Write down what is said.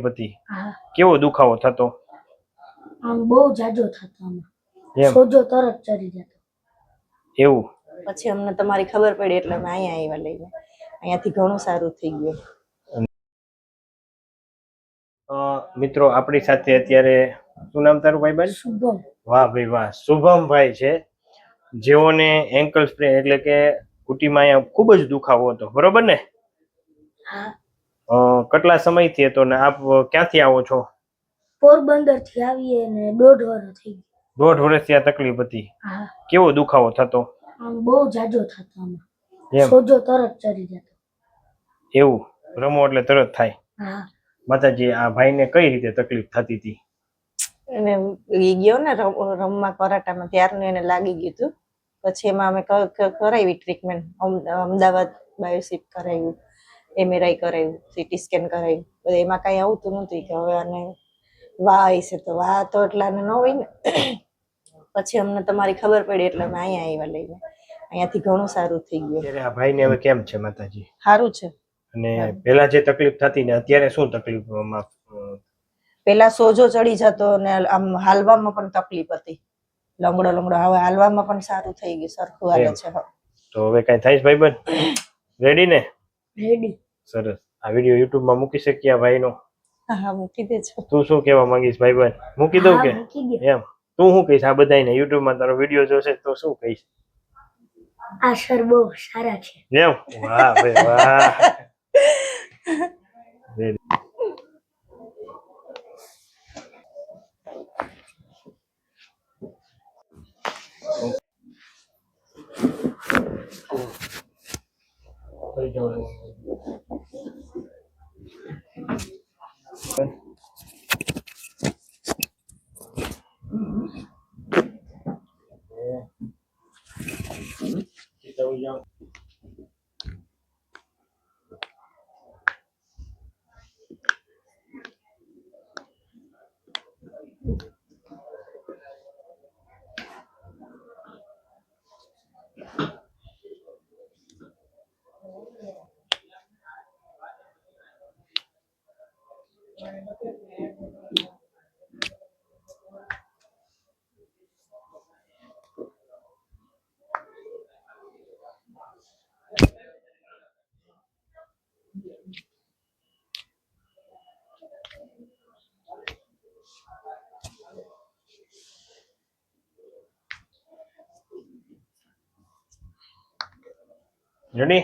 તકલીફ હતી? કેવો દુખાવો થતો? આમ બહુ જાજો થતો, એમ સોજો તરત ચડી જતો એવું? પછી અમને તમારી ખબર પડી એટલે અમે અહીંયા આવ્યા લઈને. અહીંયાથી ઘણું સારું થઈ ગયું. મિત્રો આપણી સાથે અત્યારે શું નામ તારું ભાઈબંધ? શુભમ. વાહ ભાઈ વાહ, શુભમભાઈ છે, જેઓને એન્કલ સ્પ્રેન એટલે કે ઘૂંટીમાં અહીંયા ખૂબ જ દુખાવો હતો, બરોબર ને? હા. કેટલા સમયથી હતો ને આપ ક્યાંથી આવો છો? પોરબંદર થી આવીએ ને 1.5 વર્ષ થઈ ગયું. 1.5 વર્ષથી આ તકલીફ હતી? હા. કેવો દુખાવો થતો? આમ બહુ જાજો થતો, સોજો તરત ચડી જતો એવું? રમો એટલે તરત થાય? હા. માતાજી, આ ભાઈને કઈ રીતે તકલીફ થતી હતી? એને ગયો ને રમવા કરાટામાં, ત્યારનું એને લાગી ગયું હતું. પછી એમાં અમે કરાવી ટ્રીટમેન્ટ, અમદાવાદ બાયોસિપ કરાવ્યું, એમઆરઆઈ કરાવ્યું, સીટી સ્કેન કરાવ્યું. એમાં કઈ આવતું નથી કે હવે આને વાહ હશે, તો વાહ તો એટલાને ન હોય ને. પછી અમને તમારી ખબર પડી એટલે અમે અહીંયા આવ્યા લઈને. અહીંયાથી ઘણું સારું થઈ ગયું. અત્યારે આ ભાઈને હવે કેમ છે માતાજી? સારું છે. અને પેલા જે તકલીફ થતી ને અત્યારે શું તકલીફ? પેલા સોજો ચડી જતો ને આમ હાલવામાં પણ તકલીફ હતી, લંગડો. હવે હાલવામાં પણ સારું થઈ ગયું, સરખું હાલે છે. તો હવે કઈ થાય ભાઈબંધ? રેડી ને? રેડી. સરસ. આ વિડીયો યુટ્યુબ માં મૂકી શકીએ આ ભાઈનો? હા, મૂકી દેજો. તું શું કહેવા માંગીશ ભાઈબંધ? મૂકી દઉં કે એમ? તું શું કહીશ આ બધાને યુટ્યુબ માં તારો વિડીયો જોશે તો શું કહીશ? આ સર બહુ સારા છે એમ? વાહ ભાઈ વાહ. Ready?